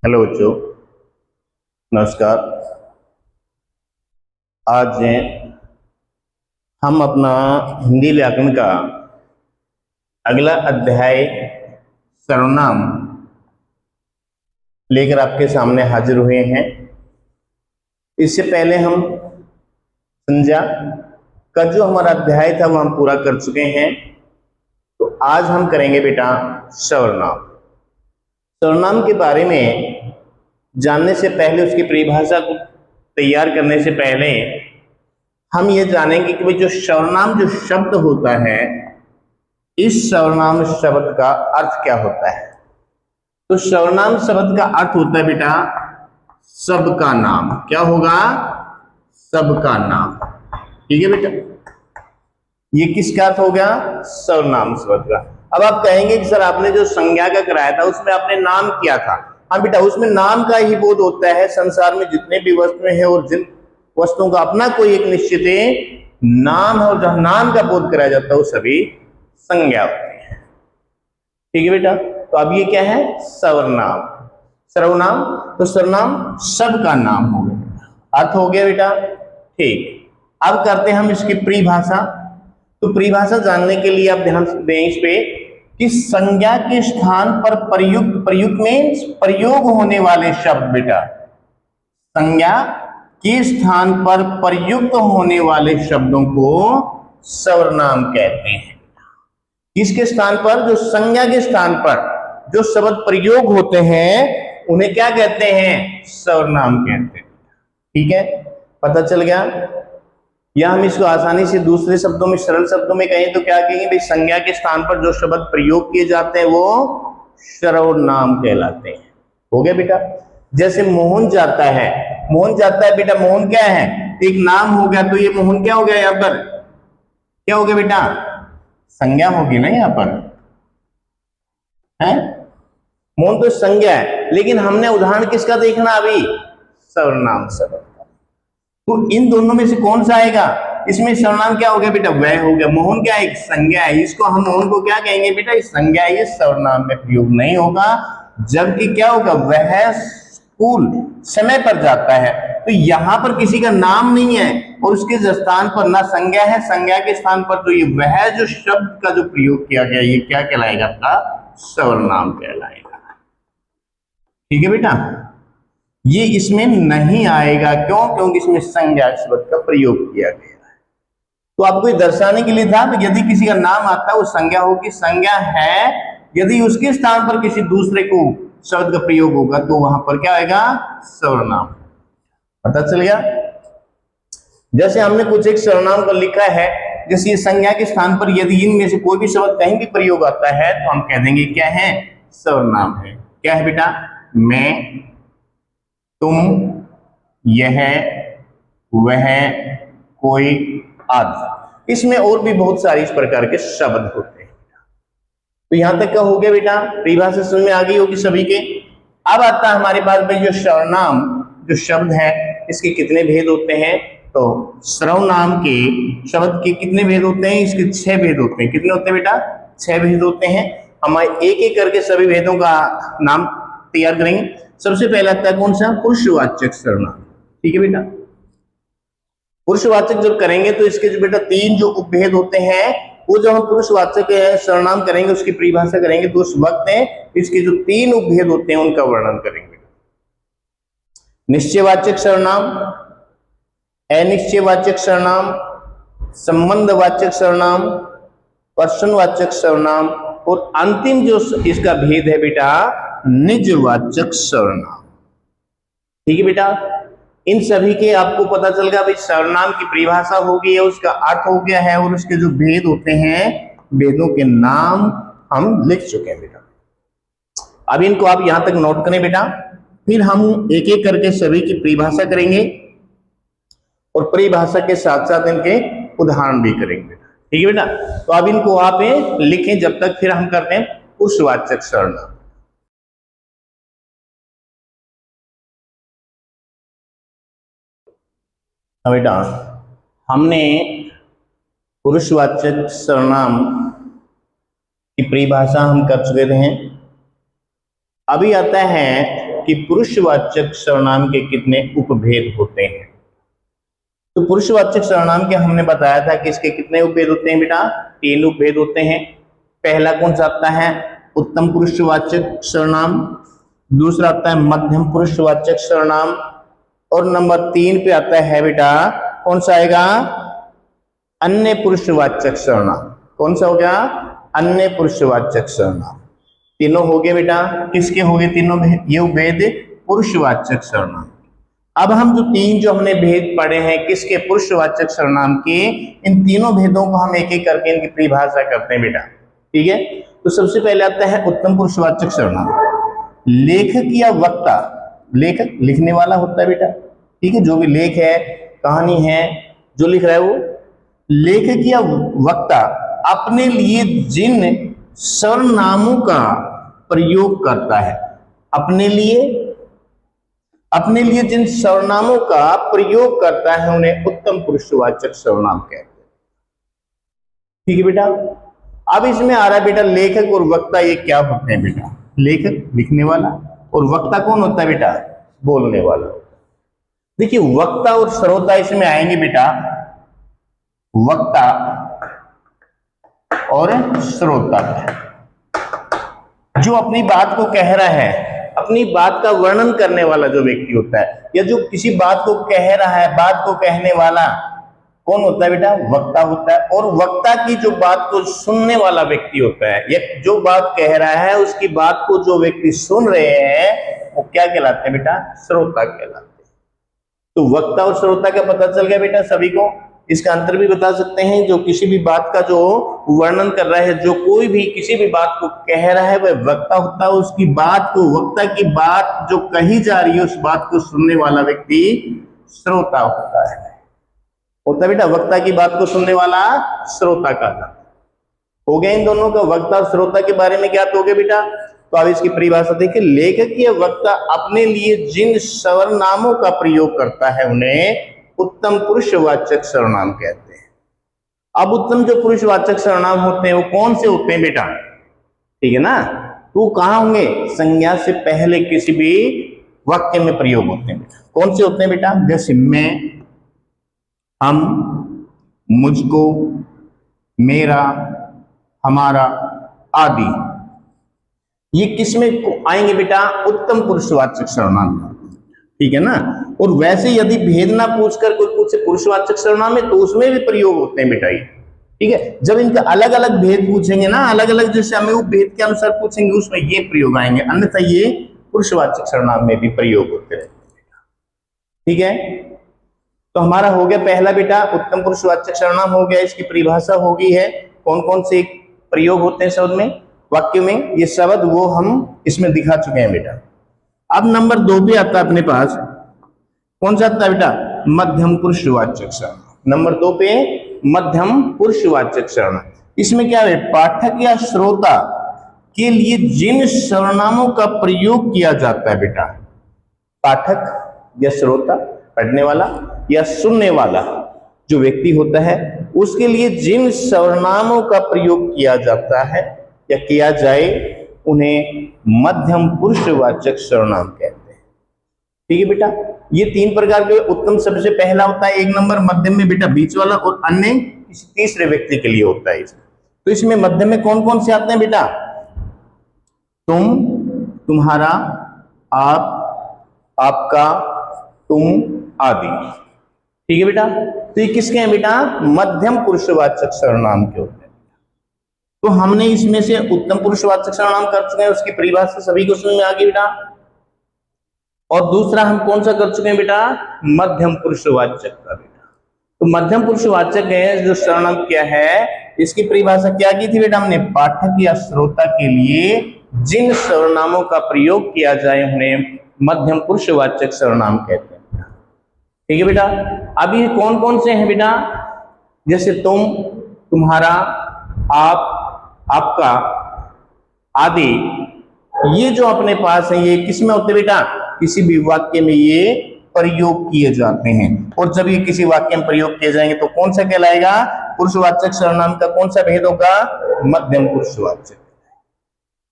Hello बच्चों, नमस्कार। आज हम अपना हिंदी व्याकरण का अगला अध्याय सर्वनाम लेकर आपके सामने हाजिर हुए हैं। इससे पहले हम संज्ञा का जो हमारा अध्याय था वो हम पूरा कर चुके हैं। तो आज हम करेंगे बेटा सर्वनाम। सर्वनाम के बारे में जानने से पहले, उसकी परिभाषा को तैयार करने से पहले हम ये जानेंगे कि भाई जो सर्वनाम जो शब्द होता है, इस सर्वनाम शब्द का अर्थ क्या होता है। तो सर्वनाम शब्द का अर्थ होता है बेटा सबका नाम। क्या होगा? सबका नाम। ठीक है बेटा, ये किसका अर्थ हो गया? सर्वनाम शब्द का। अब आप कहेंगे कि सर आपने जो संज्ञा का कराया था उसमें आपने नाम किया था। हाँ बेटा, उसमें नाम का ही बोध होता है। संसार में जितने भी वस्तुएं हैं और जिन वस्तुओं का अपना कोई एक निश्चित नाम है और जहां नाम का बोध कराया जाता है वो सभी संज्ञा होती है। ठीक है बेटा, तो अब ये क्या है? सर्वनाम। सर्वनाम, तो सर्वनाम सबका नाम हो गया। अर्थ हो गया बेटा। ठीक, अब करते हैं हम इसकी परिभाषा। तो परिभाषा जानने के लिए आप ध्यान दें इस पे कि संज्ञा के स्थान पर प्रयुक्त में प्रयोग होने वाले शब्द बेटा, संज्ञा के स्थान पर प्रयुक्त होने वाले शब्दों को सर्वनाम कहते हैं। किसके स्थान पर? जो संज्ञा के स्थान पर जो शब्द प्रयोग होते हैं उन्हें क्या कहते हैं? सर्वनाम कहते हैं। ठीक है, पता चल गया। या हम इसको आसानी से दूसरे शब्दों में, सरल शब्दों में कहें तो क्या कहेंगे भाई, संज्ञा के स्थान पर जो शब्द प्रयोग किए जाते हैं वो सर्वनाम कहलाते हैं। हो गया बेटा। जैसे मोहन जाता है, मोहन जाता है बेटा, मोहन क्या है? एक नाम हो गया। तो ये मोहन क्या हो गया? यहां पर क्या हो गया बेटा? संज्ञा होगी ना यहाँ पर, है? मोहन तो संज्ञा है, लेकिन हमने उदाहरण किसका देखना अभी? सर्वनाम शब्द का। तो इन दोनों में से कौन सा आएगा? इसमें सर्वनाम क्या हो गया बेटा? वह हो गया। मोहन क्या है? एक संज्ञा है। इसको हम मोहन को क्या कहेंगे बेटा? इस संज्ञा, ये सर्वनाम में प्रयोग नहीं होगा। जबकि क्या होगा? वह स्कूल समय पर जाता है। तो यहां पर किसी का नाम नहीं है और उसके स्थान पर ना संज्ञा है, संज्ञा के स्थान पर तो ये वह जो शब्द का जो प्रयोग किया गया ये क्या कहलाएगा? आपका सर्वनाम कहलाएगा। ठीक है बेटा, ये इसमें नहीं आएगा। क्यों? क्योंकि इसमें संज्ञा शब्द का प्रयोग किया गया है। तो आपको ये दर्शाने के लिए था कि यदि किसी का नाम आता है वो संज्ञा होगी, संज्ञा है। यदि उसके स्थान पर किसी दूसरे को शब्द का प्रयोग होगा तो वहां पर क्या आएगा? सर्वनाम। पता चल गया। जैसे हमने कुछ एक सर्वनाम को लिखा है, जैसे ये संज्ञा के स्थान पर यदि इनमें से कोई भी शब्द कहीं भी प्रयोग आता है तो हम कह देंगे क्या है? सर्वनाम है। क्या है बेटा? मैं, तुम, यह, वह, कोई आदि। इसमें और भी बहुत सारे इस प्रकार के शब्द होते हैं। तो यहां तक का हो गया बेटा, परिभाषा समझ में आ गई होगी सभी के। अब आता है हमारे पास भाई जो सर्वनाम जो शब्द है इसके कितने भेद होते हैं? तो सर्वनाम के शब्द के कितने भेद होते हैं? इसके 6 भेद होते हैं। कितने होते हैं बेटा? 6 भेद होते हैं। हम एक एक करके सभी भेदों का नाम तैयार करेंगे। सबसे पहला आता है कौन सा? पुरुषवाचक सर्वनाम। ठीक है बेटा, पुरुषवाचक जब करेंगे तो इसके जो बेटा 3 जो उपभेद होते हैं, वो जब हम पुरुषवाचक सर्वनाम करेंगे उसकी परिभाषा करेंगे तो उस वक्त इसके जो 3 उपभेद होते हैं उनका वर्णन करेंगे। निश्चयवाचक सर्वनाम, अनिश्चयवाचक सर्वनाम, संबंधवाचक सर्वनाम, पर्सनवाचक सर्वनाम और अंतिम जो इसका भेद है बेटा निजवाचक सर्वनाम। ठीक है बेटा, इन सभी के आपको पता चल गया भाई सर्वनाम की परिभाषा हो गई है, उसका अर्थ हो गया है और उसके जो भेद होते हैं भेदों के नाम हम लिख चुके हैं बेटा। अब इनको आप यहां तक नोट करें बेटा, फिर हम एक एक करके सभी की परिभाषा करेंगे और परिभाषा के साथ साथ इनके उदाहरण भी करेंगे बेटा। ठीक है बेटा, तो अब इनको आप लिखें जब तक, फिर हम करते हैं पुरुषवाचक सर्वनाम। बेटा, हमने पुरुषवाचक सर्वनाम की परिभाषा हम कर चुके हैं। अभी आता है कि पुरुषवाचक सर्वनाम के कितने उपभेद होते हैं। तो पुरुषवाचक सर्वनाम के हमने बताया था कि इसके कितने उपभेद होते हैं बेटा, 3 उपभेद होते हैं। पहला कौन सा आता है, उत्तम पुरुषवाचक सर्वनाम, दूसरा आता है मध्यम पुरुषवाचक सर्वनाम, और नंबर 3 पे आता है बेटा कौन सा आएगा, अन्य पुरुषवाचक सर्वनाम। कौन सा हो गया, अन्य पुरुषवाचक सर्वनाम। तीनों हो गए बेटा, किसके हो गए तीनों, ये उपभेद पुरुषवाचक सर्वनाम। अब हम जो हमने भेद पढ़े हैं किसके, पुरुषवाचक सर्वनाम के, इन तीनों भेदों को हम एक एक करके इनकी परिभाषा करते हैं बेटा, ठीक है। तो सबसे पहले आता है उत्तम पुरुषवाचक सर्वनाम। लेखक या वक्ता, लेखक लिखने वाला होता है बेटा, ठीक है, जो भी लेख है, कहानी है, जो लिख रहा है वो। लेखक या वक्ता अपने लिए जिन सर्वनामों का प्रयोग करता है, अपने लिए जिन सर्वनामों का प्रयोग करता है उन्हें उत्तम पुरुषवाचक सर्वनाम कहते हैं, ठीक है बेटा। अब इसमें आ रहा है बेटा लेखक और वक्ता ये क्या होते हैं बेटा, लेखक लिखने वाला और वक्ता कौन होता है बेटा, बोलने वाला। देखिए वक्ता और श्रोता इसमें आएंगे बेटा, वक्ता और श्रोता, जो अपनी बात को कह रहा है, अपनी बात का वर्णन करने वाला जो व्यक्ति होता है, या जो किसी बात को कह रहा है, बात को कहने वाला कौन होता है बेटा, वक्ता होता है। और वक्ता की जो बात को सुनने वाला व्यक्ति होता है, या जो बात कह रहा है उसकी बात को जो व्यक्ति सुन रहे हैं वो क्या कहलाते हैं बेटा, श्रोता कहलाते हैं। तो वक्ता और श्रोता का पता चल गया बेटा सभी को। इसका अंतर भी बता सकते हैं, जो किसी भी बात का जो वर्णन कर रहा है, जो कोई भी किसी भी बात को कह रहा है वह वक्ता होता है, उसकी बात को, वक्ता की बात जो कही जा रही है उस बात को सुनने वाला व्यक्ति श्रोता होता है बेटा, वक्ता की बात को सुनने वाला श्रोता का हो गया। इन दोनों का वक्ता और श्रोता के बारे में ज्ञात हो गया बेटा। तो अब इसकी परिभाषा देखिए, लेखक या वक्ता अपने लिए जिन सर्वनामों का प्रयोग करता है उन्हें उत्तम पुरुषवाचक सर्वनाम कहते हैं। अब उत्तम जो पुरुषवाचक सर्वनाम होते हैं वो कौन से होते हैं बेटा, ठीक है ना, तो कहां होंगे, संज्ञा से पहले किसी भी वाक्य में प्रयोग होते हैं बेटा। कौन से होते हैं बेटा, जैसे मैं, हम, मुझको, मेरा, हमारा आदि, ये किसमें आएंगे बेटा, उत्तम पुरुषवाचक सर्वनाम, ठीक है ना। और वैसे यदि भेद ना पूछकर कोई पूछे पुरुषवाचक सर्वनाम में तो उसमें भी प्रयोग होते हैं बेटा ये, ठीक है। जब इनका अलग अलग भेद पूछेंगे ना, अलग अलग जैसे हमें वो भेद के अनुसार पूछेंगे उसमें ये प्रयोग आएंगे, अन्यथा ये पुरुषवाचक सर्वनाम में भी प्रयोग होते हैं, ठीक है। तो हमारा हो गया पहला बेटा उत्तम पुरुषवाचक सर्वनाम हो गया, इसकी परिभाषा हो गई है, कौन कौन से प्रयोग होते हैं शब्द में, वाक्य में, ये शब्द वो हम इसमें दिखा चुके हैं बेटा। अब नंबर 2 पे आता है अपने पास, कौन सा आता है बेटा, मध्यम पुरुषवाचक सर्वनाम। नंबर 2 पे मध्यम पुरुषवाचक सर्वनाम। इसमें क्या है, पाठक या श्रोता के लिए जिन सर्वनामों का प्रयोग किया जाता है बेटा, पाठक या श्रोता, पढ़ने वाला या सुनने वाला जो व्यक्ति होता है उसके लिए जिन सर्वनामों का प्रयोग किया जाता है या किया जाए उन्हें मध्यम पुरुषवाचक सर्वनाम कहते हैं, ठीक है बेटा। ये 3 प्रकार के उत्तम सबसे पहला होता है 1 नंबर, मध्यम में बेटा बीच वाला, और अन्य किसी तीसरे व्यक्ति के लिए होता है। तो इसमें मध्यम में कौन कौन से आते हैं बेटा, तुम, तुम्हारा, आप, आपका, तुम आदि, ठीक है बेटा। तो ये किसके हैं बेटा, मध्यम पुरुषवाचक सर्वनाम के होते हैं। तो हमने इसमें से उत्तम पुरुषवाचक सर्वनाम कर चुके हैं, उसकी परिभाषा सभी को समझ में आ गई बेटा। और दूसरा हम कौन सा कर चुके हैं बेटा, मध्यम पुरुषवाचक का बेटा। तो मध्यम पुरुषवाचक है जो सर्वनाम क्या है, इसकी परिभाषा क्या की थी बेटा हमने, पाठक या श्रोता के लिए जिन सर्वनामों का प्रयोग किया जाए उन्हें मध्यम पुरुषवाचक सर्वनाम कहते हैं, ठीक है बेटा। अब ये कौन कौन से हैं बेटा, जैसे तुम, तुम्हारा, आप, आपका आदि, ये जो अपने पास है ये किस में होते बेटा, किसी भी वाक्य में ये प्रयोग किए जाते हैं। और जब ये किसी वाक्य में प्रयोग किए जाएंगे तो कौन सा कहलाएगा, पुरुषवाचक सर्वनाम का कौन सा भेद होगा, मध्यम पुरुषवाचक।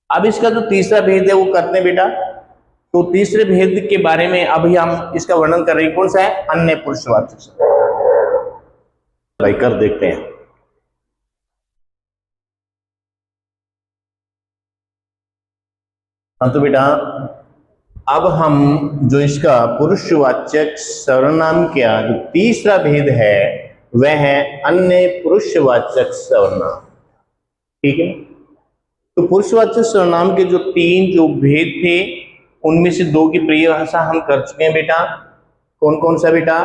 अब इसका जो तीसरा भेद है वो करते हैं बेटा, तो तीसरे भेद के बारे में अभी हम इसका वर्णन कर रहे हैं, कौन सा है? अन्य पुरुषवाचक सर्वनाम। भाई कर देखते हैं। हाँ तो बेटा अब हम जो इसका पुरुषवाचक सर्वनाम का जो तीसरा भेद है वह है अन्य पुरुषवाचक सर्वनाम। ठीक है, तो पुरुषवाचक सर्वनाम के जो तीन जो भेद थे उनमें से दो की परिभाषा हम कर चुके हैं बेटा। कौन कौन सा बेटा?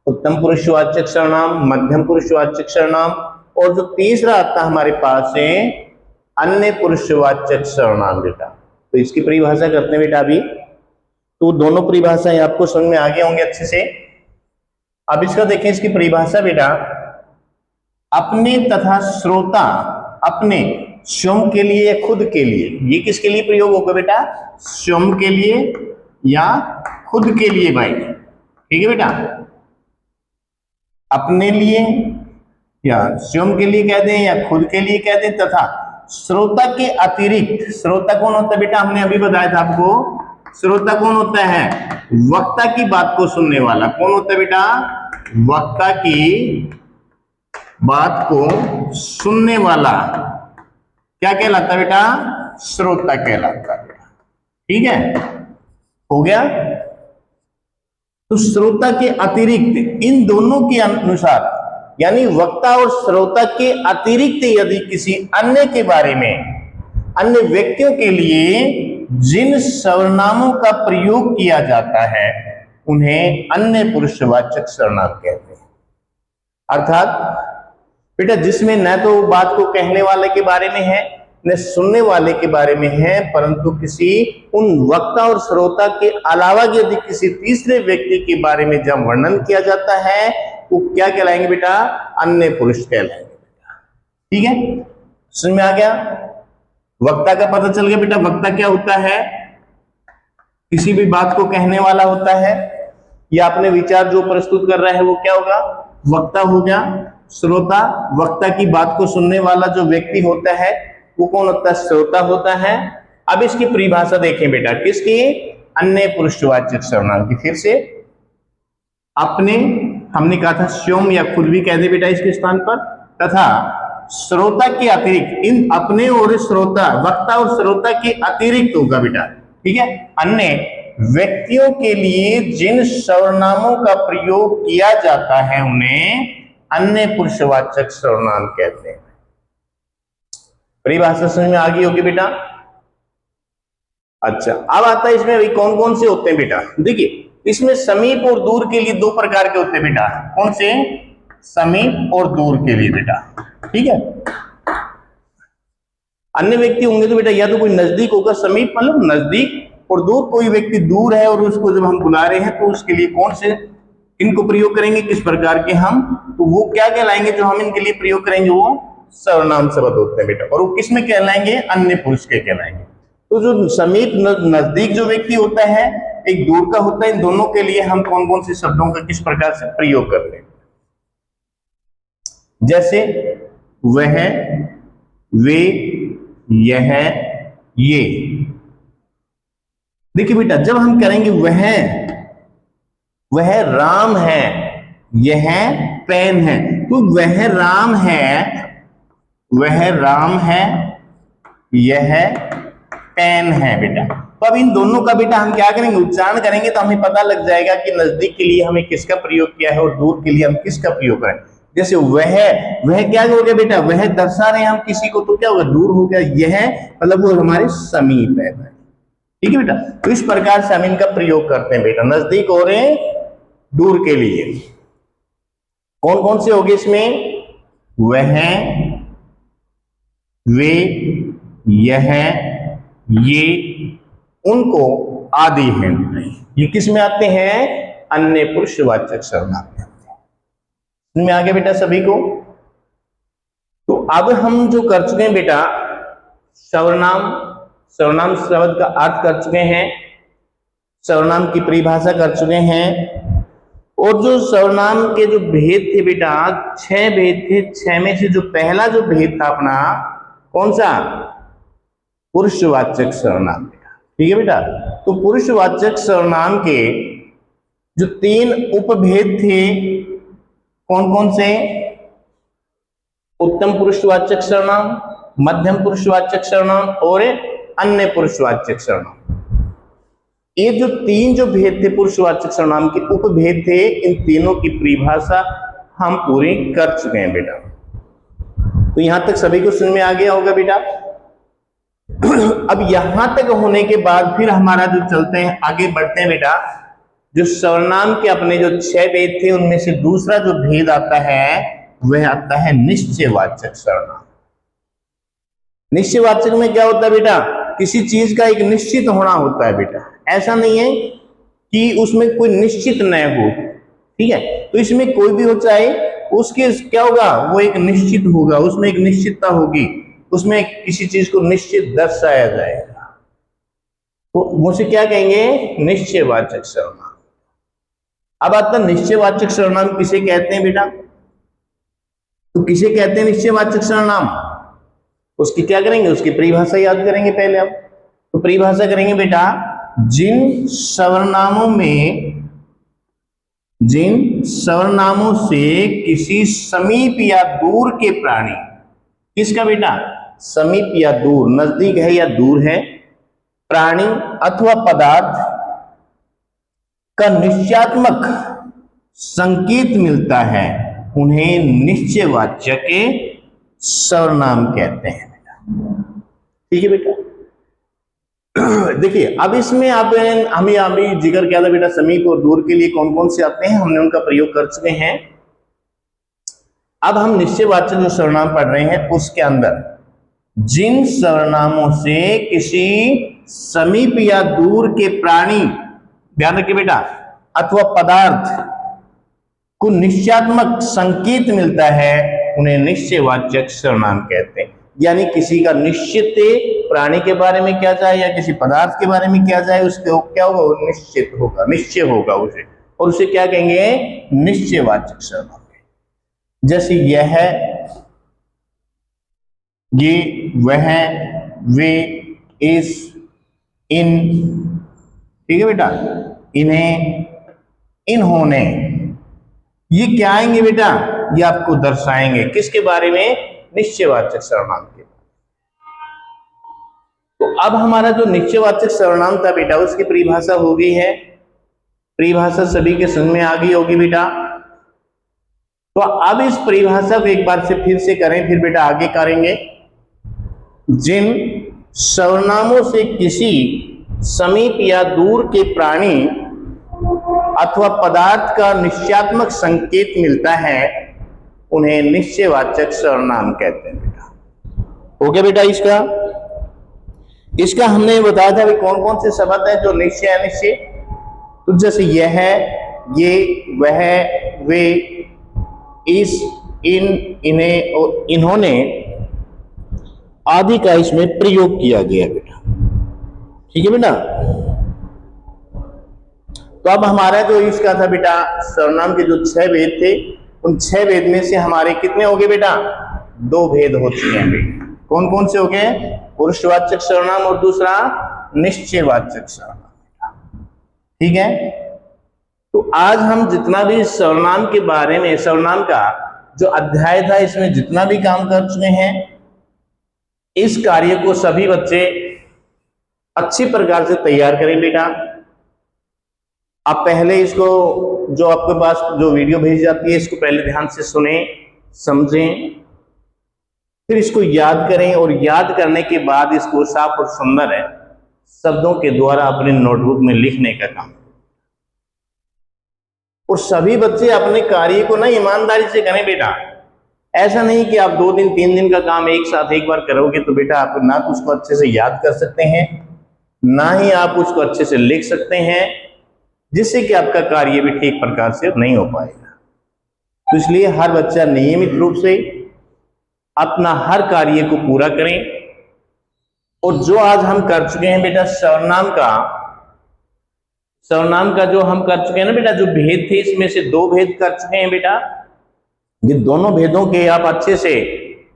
उत्तम पुरुषवाचक सर्वनाम, मध्यम पुरुषवाचक सर्वनाम, और जो तीसरा आता हमारे पास है अन्य पुरुषवाचक सर्वनाम बेटा। तो इसकी परिभाषा करते हैं बेटा अभी। तो दोनों परिभाषाएं आपको समझ में आ गए होंगे अच्छे से। अब इसका देखें, इसकी परिभाषा बेटा, अपने तथा श्रोता, अपने स्वयं के लिए या खुद के लिए, ये किसके लिए प्रयोग होगा बेटा? स्वयं के लिए या खुद के लिए भाई। ठीक है बेटा, अपने लिए या स्वयं के लिए कह दें या खुद के लिए कह दें, तथा श्रोता के अतिरिक्त। श्रोता कौन होता है बेटा? हमने अभी बताया था आपको, श्रोता कौन होता है? वक्ता की बात को सुनने वाला। कौन होता है बेटा? वक्ता की बात को सुनने वाला क्या कहलाता है बेटा? श्रोता कहलाता है। ठीक है, हो गया। तो श्रोता के अतिरिक्त इन दोनों के अनुसार, यानी वक्ता और श्रोता के अतिरिक्त यदि किसी अन्य के बारे में, अन्य व्यक्तियों के लिए जिन सर्वनामों का प्रयोग किया जाता है उन्हें अन्य पुरुषवाचक सर्वनाम कहते हैं। अर्थात बेटा जिसमें न तो बात को कहने वाले के बारे में है न सुनने वाले के बारे में है, परंतु किसी उन वक्ता और श्रोता के अलावा यदि किसी तीसरे व्यक्ति के बारे में जब वर्णन किया जाता है वो क्या कहलाएंगे बेटा? अन्य पुरुष कहलाएंगे बेटा। ठीक है, समझ में आ गया? वक्ता का पता चल गया बेटा। वक्ता क्या होता है? किसी भी बात को कहने वाला होता है, या अपने विचार जो प्रस्तुत कर रहा है वो क्या होगा? वक्ता हो गया। श्रोता, वक्ता की बात को सुनने वाला जो व्यक्ति होता है वो कौन होता है? श्रोता होता है। अब इसकी परिभाषा देखें बेटा, किसकी? अन्य पुरुषवाचक सर्वनाम की। फिर से, अपने हमने कहा था स्वयं या खुद भी कह दे बेटा इसके स्थान पर, तथा श्रोता के अतिरिक्त। इन अपने और श्रोता, वक्ता और श्रोता के अतिरिक्त होगा बेटा। ठीक है, अन्य व्यक्तियों के लिए जिन सर्वनामों का प्रयोग किया जाता है उन्हें अन्य पुरुषवाचक सर्वनाम कहते हैं। परिभाषा समझ में आ गई होगी बेटा। अच्छा, अब आता है इसमें कौन कौन से होते हैं बेटा। देखिए, इसमें समीप और दूर के लिए दो प्रकार के होते हैं बेटा। कौन से? समीप और दूर के लिए बेटा। ठीक है, अन्य व्यक्ति होंगे तो बेटा या तो कोई नजदीक होगा, समीप मतलब नजदीक, और दूर कोई व्यक्ति दूर है और उसको जब हम बुला रहे हैं तो उसके लिए कौन से इनको प्रयोग करेंगे, किस प्रकार के हम, तो वो क्या कहलाएंगे जो हम इनके लिए प्रयोग करेंगे? वो सर्वनाम शब्द होते हैं बेटा। और वो किस में कहलाएंगे? अन्य पुरुष के कहलाएंगे। तो जो समीप नजदीक जो व्यक्ति होता है, एक दूर का होता है, इन दोनों के लिए हम कौन कौन से शब्दों का किस प्रकार से प्रयोग करते हैं? जैसे वह, वे, यह, ये। देखिए बेटा, जब हम करेंगे वह राम है, यह पेन है, तो वह राम है, वह राम है, यह पेन है बेटा। तो अब इन दोनों का बेटा हम क्या करेंगे? उच्चारण करेंगे तो हमें पता लग जाएगा कि नजदीक के लिए हमें किसका प्रयोग किया है और दूर के लिए हम किसका प्रयोग करें। जैसे वह क्या हो गया बेटा? वह दर्शा रहे हैं हम किसी को, तो क्या होगा? दूर हो गया। यह मतलब वो हमारे समीप है। ठीक है बेटा, तो इस प्रकार से हम इनका प्रयोग करते हैं बेटा, नजदीक और दूर के लिए। कौन कौन से हो गए इसमें? वह, वे, यह, ये, उनको, आदि हैं। ये किस में आते हैं? अन्य पुरुषवाचक सर्वनाम में आते हैं। इसमें आगे बेटा सभी को। तो अब हम जो कर चुके हैं बेटा, सर्वनाम शब्द का अर्थ कर चुके हैं, सर्वनाम की परिभाषा कर चुके हैं, और जो सर्वनाम के जो भेद थे बेटा, 6 भेद थे। 6 में से जो पहला जो भेद था अपना, कौन सा? पुरुषवाचक सर्वनाम बेटा। ठीक है बेटा। तो पुरुषवाचक सर्वनाम के जो 3 उपभेद थे कौन कौन से? उत्तम पुरुषवाचक सर्वनाम, मध्यम पुरुषवाचक सर्वनाम और अन्य पुरुषवाचक सर्वनाम। ये जो 3 जो भेद थे पुरुषवाचक सर्वनाम के उपभेद थे, इन तीनों की परिभाषा हम पूरी कर चुके हैं बेटा। तो यहां तक सभी को समझ में आ गया होगा बेटा। अब यहां तक होने के बाद फिर हमारा जो चलते हैं आगे बढ़ते हैं बेटा, जो सर्वनाम के अपने जो 6 भेद थे उनमें से दूसरा जो भेद आता है वह आता है निश्चयवाचक सर्वनाम। निश्चयवाचक में क्या होता है बेटा? किसी चीज का एक निश्चित होना होता है बेटा, ऐसा नहीं है कि उसमें कोई निश्चित न हो, ठीक है। तो इसमें कोई भी हो चाहे उसके क्या होगा, वो एक निश्चित होगा, उसमें एक निश्चितता होगी, उसमें किसी चीज को निश्चित दर्शाया जाएगा, तो उसे क्या कहेंगे? निश्चयवाचक सर्वनाम। अब आता है निश्चयवाचक सर्वनाम किसे कहते हैं बेटा? तो किसे कहते हैं निश्चयवाचक सर्वनाम? उसकी क्या करेंगे? उसकी परिभाषा याद करेंगे पहले हम। तो परिभाषा करेंगे बेटा, जिन सर्वनामों से किसी समीप या दूर के प्राणी, किसका बेटा? समीप या दूर, नजदीक है या दूर है, प्राणी अथवा पदार्थ का निश्चयात्मक संकेत मिलता है, उन्हें निश्चयवाचक सर्वनाम कहते हैं बेटा। ठीक है बेटा। देखिए अब इसमें आप हमें अभी जिक्र किया था बेटा, समीप और दूर के लिए कौन कौन से आते हैं, हमने उनका प्रयोग कर चुके हैं। अब हम निश्चयवाचक जो सर्वनाम पढ़ रहे हैं उसके अंदर जिन सर्वनामों से किसी समीप या दूर के प्राणी, ध्यान रखिए बेटा, अथवा पदार्थ को निश्चयात्मक संकेत मिलता है, उन्हें निश्चयवाचक सर्वनाम कहते हैं। यानी किसी का निश्चित प्राणी के बारे में क्या जाए या किसी पदार्थ के बारे में क्या जाए, उसके क्या होगा? वो निश्चित होगा, निश्चय होगा उसे, और उसे क्या कहेंगे? निश्चयवाचक सर्वनाम। जैसे यह, ये, वह, वे, इस, इन, ठीक है बेटा, इन्हें, इन्होंने, ये क्या आएंगे बेटा? ये आपको दर्शाएंगे किसके बारे में? निश्चयवाचक सर्वनाम के। तो अब हमारा जो निश्चयवाचक सर्वनाम था बेटा उसकी परिभाषा हो गई है। परिभाषा सभी के समझ में आ गई होगी बेटा। तो अब इस परिभाषा को एक बार से फिर से करें, फिर बेटा आगे करेंगे। जिन सर्वनामों से किसी समीप या दूर के प्राणी अथवा पदार्थ का निश्चयात्मक संकेत मिलता है, उन्हें निश्चयवाचक सर्वनाम कहते हैं बेटा। ओके बेटा। इसका हमने बताया था कौन कौन से शब्द हैं जो निश्चय अनिश्चय। तो जैसे यह, ये, वह, वे, इस, इन, इन्हें और इन्होंने आदि का इसमें प्रयोग किया गया बेटा। ठीक है बेटा। तो अब हमारा जो इसका था बेटा सर्वनाम के जो 6 भेद थे, उन 6 भेद में से हमारे कितने हो गए बेटा? 2 भेद हो चुके हैं बेटा। कौन कौन से हो गए? पुरुषवाचक सर्वनाम और दूसरा निश्चयवाचक सर्वनाम। ठीक है। तो आज हम जितना भी सर्वनाम के बारे में, सर्वनाम का जो अध्याय था, इसमें जितना भी काम कर चुके हैं, इस कार्य को सभी बच्चे अच्छी प्रकार से तैयार करें बेटा। आप पहले इसको, जो आपके पास जो वीडियो भेजी जाती है, इसको पहले ध्यान से सुने, समझें, फिर इसको याद करें, और याद करने के बाद इसको साफ और सुंदर है शब्दों के द्वारा अपने नोटबुक में लिखने का काम। और सभी बच्चे अपने कार्य को ना ईमानदारी से करें बेटा। ऐसा नहीं कि आप 2 दिन 3 दिन का काम एक साथ एक बार करोगे तो बेटा आप ना तो उसको अच्छे से याद कर सकते हैं, ना ही आप उसको अच्छे से लिख सकते हैं, जिससे कि आपका कार्य भी ठीक प्रकार से नहीं हो पाएगा। तो इसलिए हर बच्चा नियमित रूप से अपना हर कार्य को पूरा करें। और जो आज हम कर चुके हैं बेटा सर्वनाम का जो हम कर चुके हैं ना बेटा, जो भेद थे इसमें से 2 भेद कर चुके हैं बेटा। ये दोनों भेदों के आप अच्छे से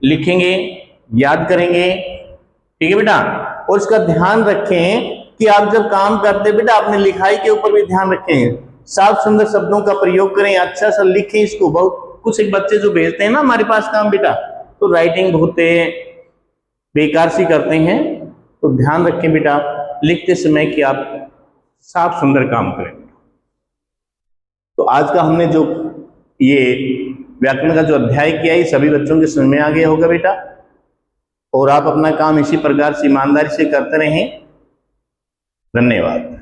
लिखेंगे, याद करेंगे। ठीक है बेटा। और इसका ध्यान रखें कि आप जब काम करते बेटा अपने लिखाई के ऊपर भी ध्यान रखें, साफ सुंदर शब्दों का प्रयोग करें, अच्छा सा लिखें इसको। बहुत कुछ एक बच्चे जो भेजते हैं ना हमारे पास काम बेटा, तो राइटिंग बहुत बेकार सी करते हैं, तो ध्यान रखें बेटा लिखते समय कि आप साफ सुंदर काम करें। तो आज का हमने जो ये व्याकरण का जो अध्याय किया है सभी बच्चों के समझ में आ गया होगा बेटा, और आप अपना काम इसी प्रकार से ईमानदारी से करते रहें। धन्यवाद।